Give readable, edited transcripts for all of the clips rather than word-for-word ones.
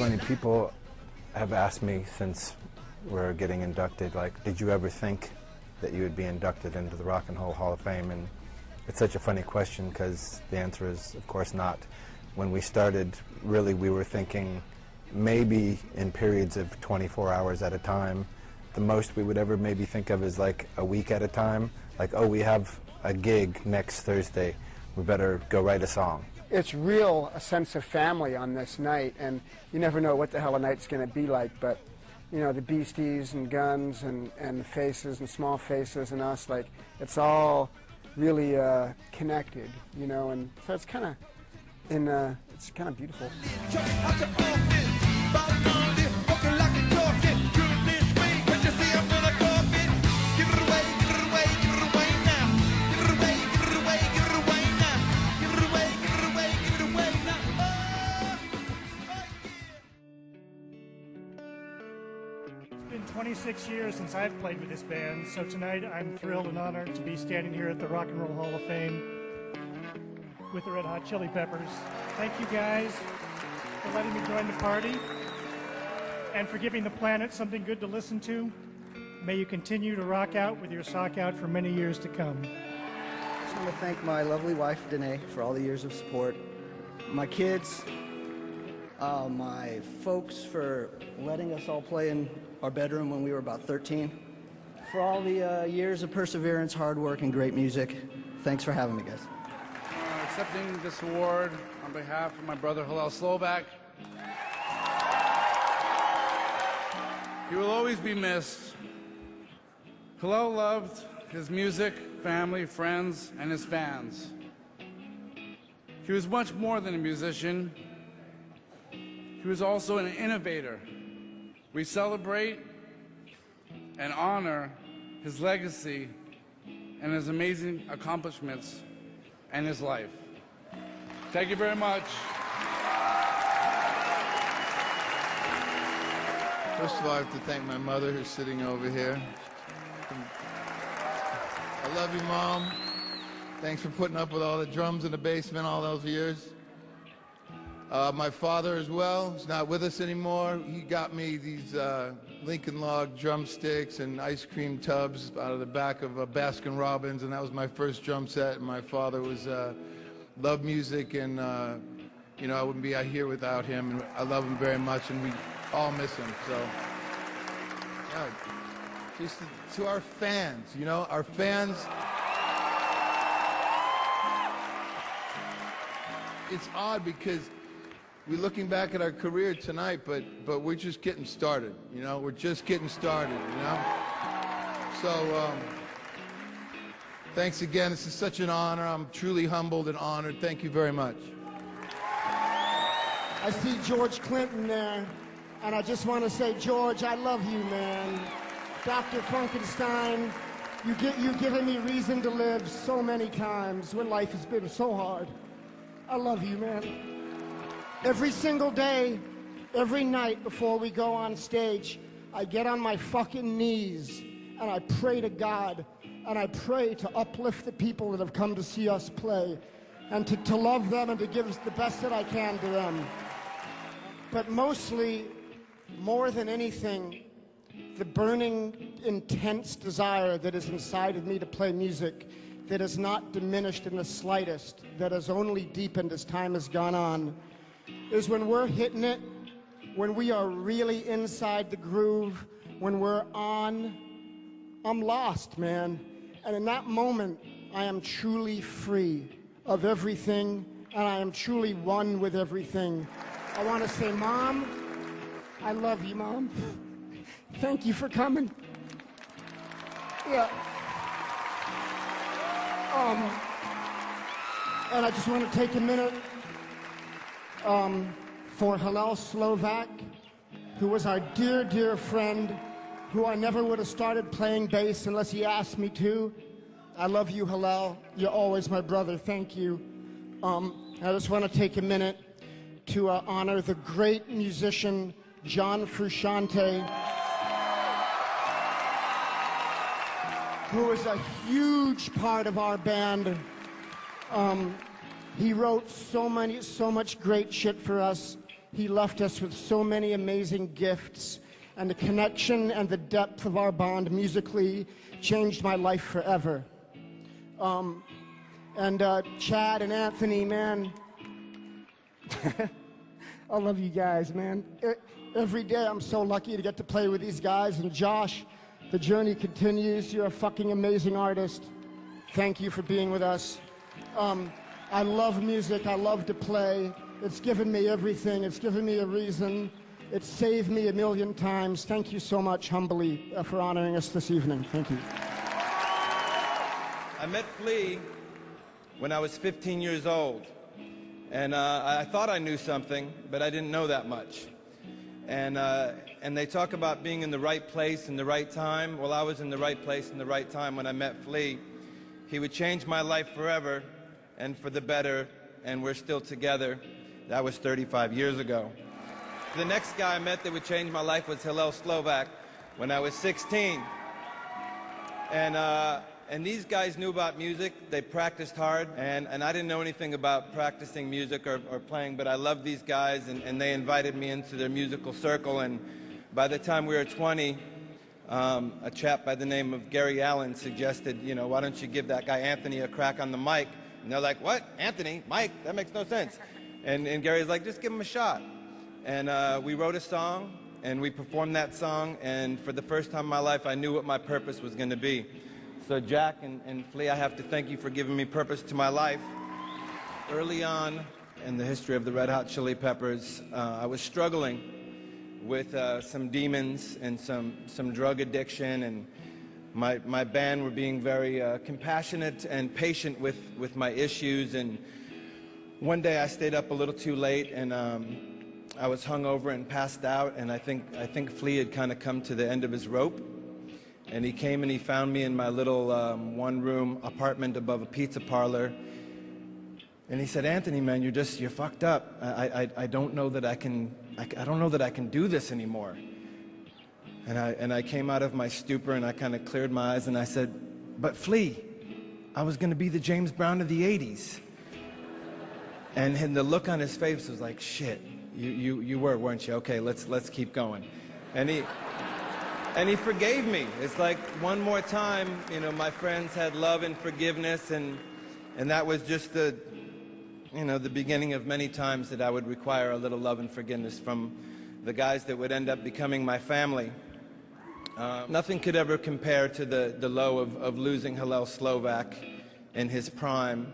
funny. People have asked me since we're getting inducted, like, did you ever think that you would be inducted into the Rock and Roll Hall of Fame? And it's such a funny question because the answer is, of course, not. When we started, really, we were thinking maybe in periods of 24 hours at a time. The most we would ever maybe think of is like a week at a time. Like, oh, we have a gig next Thursday. We better go write a song. It's real a sense of family on this night, and you never know what the hell a night's going to be like, but you know, the Beasties and Guns and the Faces and Small Faces and us, like, it's all really connected, you know, and so it's kind of it's kind of beautiful. It's been 26 years since I've played with this band, so tonight I'm thrilled and honored to be standing here at the Rock and Roll Hall of Fame with the Red Hot Chili Peppers. Thank you guys for letting me join the party and for giving the planet something good to listen to. May you continue to rock out with your sock out for many years to come. I just want to thank my lovely wife, Danae, for all the years of support. My kids, my folks for letting us all play in our bedroom when we were about 13. For all the years of perseverance, hard work, and great music. Thanks for having me, guys. Accepting this award on behalf of my brother Hillel Slovak. He will always be missed. Hillel loved his music, family, friends, and his fans. He was much more than a musician. He was also an innovator. We celebrate and honor his legacy and his amazing accomplishments and his life. Thank you very much. First of all, I have to thank my mother who's sitting over here. I love you, Mom. Thanks for putting up with all the drums in the basement all those years. My father as well, he's not with us anymore. He got me these Lincoln Log drumsticks and ice cream tubs out of the back of Baskin Robbins, and that was my first drum set. And my father was loved music, and you know, I wouldn't be out here without him. And I love him very much, and we all miss him. So, yeah, just to our fans, you know, our fans. It's odd because we're looking back at our career tonight, but we're just getting started, you know? We're just getting started, you know? So, thanks again. This is such an honor. I'm truly humbled and honored. Thank you very much. I see George Clinton there, and I just want to say, George, I love you, man. Dr. Frankenstein, you've given me reason to live so many times when life has been so hard. I love you, man. Every single day, every night before we go on stage, I get on my fucking knees and I pray to God, and I pray to uplift the people that have come to see us play and to love them and to give the best that I can to them. But mostly, more than anything, the burning, intense desire that is inside of me to play music that has not diminished in the slightest, that has only deepened as time has gone on, is when we're hitting it, when we are really inside the groove, when we're on, I'm lost, man. And in that moment, I am truly free of everything, and I am truly one with everything. I want to say, Mom, I love you, Mom. Thank you for coming. Yeah. And I just want to take a minute for Hillel Slovak, who was our dear, dear friend, who I never would have started playing bass unless he asked me to. I love you, Hillel. You're always my brother. Thank you. I just want to take a minute to honor the great musician John Frusciante, who is a huge part of our band. He wrote so much great shit for us. he left us with so many amazing gifts, and the connection and the depth of our bond musically changed my life forever. Chad and Anthony, man, I love you guys, man. Every day I'm so lucky to get to play with these guys. And Josh, the journey continues. You're a fucking amazing artist. Thank you for being with us. I love music. I love to play. It's given me everything. It's given me a reason. It's saved me a million times. Thank you so much, humbly, for honoring us this evening. Thank you. I met Flea when I was 15 years old. And I thought I knew something, but I didn't know that much. And they talk about being in the right place in the right time. Well, I was in the right place in the right time when I met Flea. He would change my life forever and for the better, and we're still together. That was 35 years ago. The next guy I met that would change my life was Hillel Slovak when I was 16. And these guys knew about music. They practiced hard, and I didn't know anything about practicing music or playing, but I loved these guys, and they invited me into their musical circle. And by the time we were 20, a chap by the name of Gary Allen suggested, you know, why don't you give that guy Anthony a crack on the mic? And they're like, what? Anthony? Mike? That makes no sense. And Gary's like, just give him a shot. And we wrote a song, and we performed that song, and for the first time in my life, I knew what my purpose was going to be. So Jack and Flea, I have to thank you for giving me purpose to my life. Early on in the history of the Red Hot Chili Peppers, I was struggling with some demons and some drug addiction, and my band were being very compassionate and patient with my issues. And one day I stayed up a little too late, and I was hungover and passed out, and I think Flea had kind of come to the end of his rope. And he came and he found me in my little one-room apartment above a pizza parlor. And he said, Anthony, man, you're fucked up. I don't know that I can do this anymore. And I came out of my stupor and I kind of cleared my eyes and I said, but Flea, I was going to be the James Brown of the 80s. And the look on his face was like, shit, you were, weren't you? Okay, let's keep going. And he forgave me. It's like one more time, you know, my friends had love and forgiveness, and that was just the beginning of many times that I would require a little love and forgiveness from the guys that would end up becoming my family. Nothing could ever compare to the low of losing Hillel Slovak in his prime.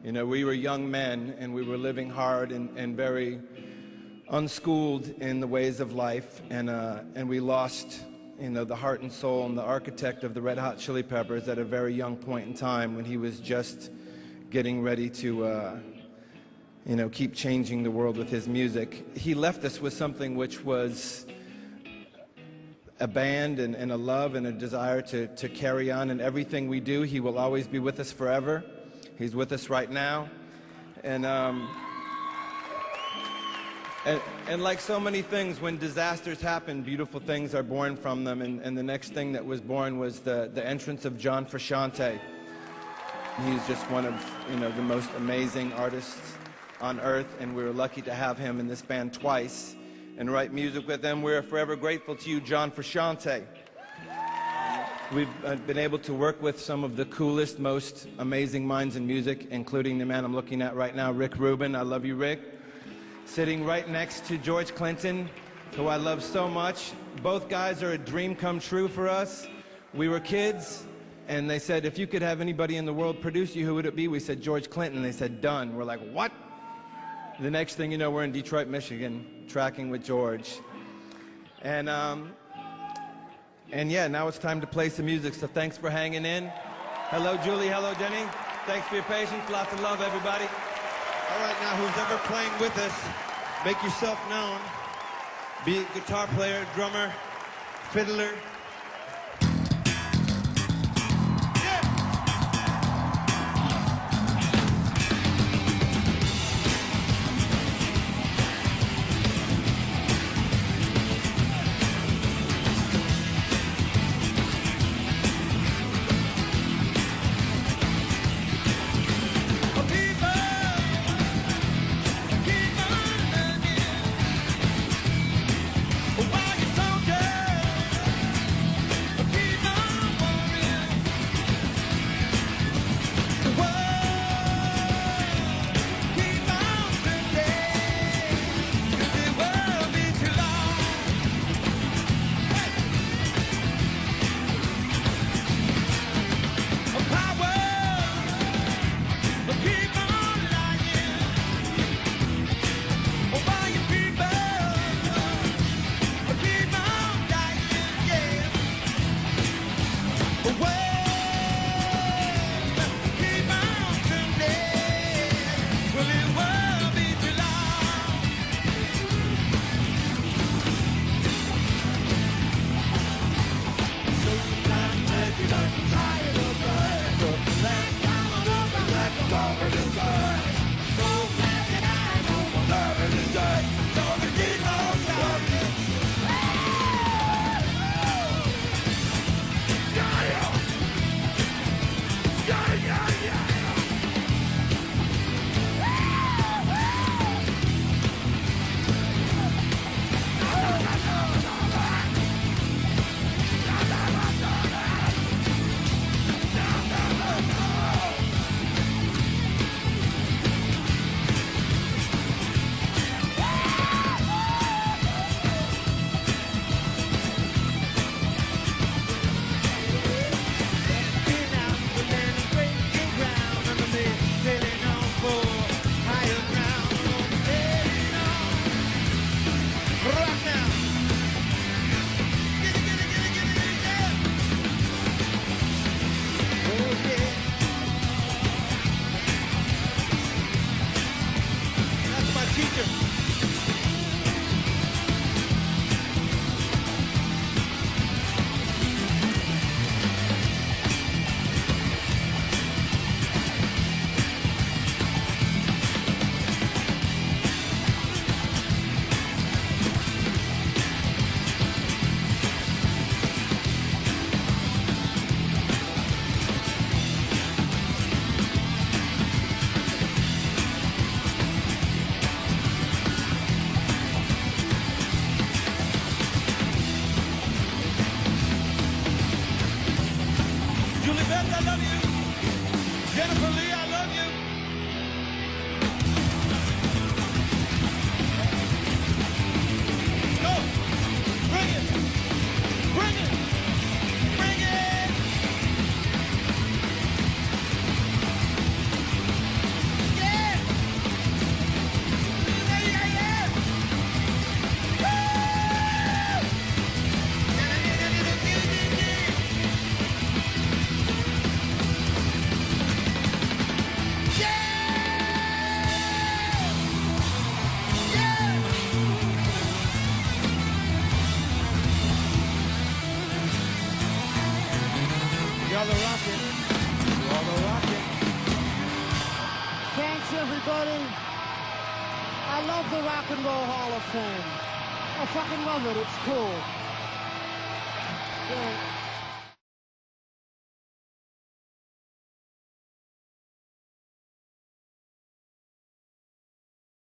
You know, we were young men, and we were living hard and very unschooled in the ways of life, and we lost, you know, the heart and soul and the architect of the Red Hot Chili Peppers at a very young point in time when he was just getting ready to, you know, keep changing the world with his music. He left us with something which was a band and a love and a desire to carry on in everything we do. He will always be with us forever. He's with us right now. And like so many things, when disasters happen, beautiful things are born from them. And the next thing that was born was the entrance of John Frusciante. He's just one of, you know, the most amazing artists on earth, and we were lucky to have him in this band twice and write music with him. We're forever grateful to you, John Frusciante. We've been able to work with some of the coolest, most amazing minds in music, including the man I'm looking at right now, Rick Rubin. I love you, Rick. Sitting right next to George Clinton, who I love so much. Both guys are a dream come true for us. We were kids, and they said, if you could have anybody in the world produce you, who would it be? We said, George Clinton. They said, done. We're like, what? The next thing you know, we're in Detroit, Michigan, tracking with George. And yeah, now it's time to play some music, so thanks for hanging in. Hello, Julie. Hello, Jenny. Thanks for your patience. Lots of love, everybody. All right, now who's ever playing with us, make yourself known. Be a guitar player, drummer, fiddler. I love you. Jennifer Lee, I love you. Go. Bring it. Bring it. Bring it. Yeah. Yeah, yeah, yeah. Woo! Y'all are rocking. Y'all are rocking. Thanks, everybody. I love the Rock and Roll Hall of Fame. I fucking love it. It's cool.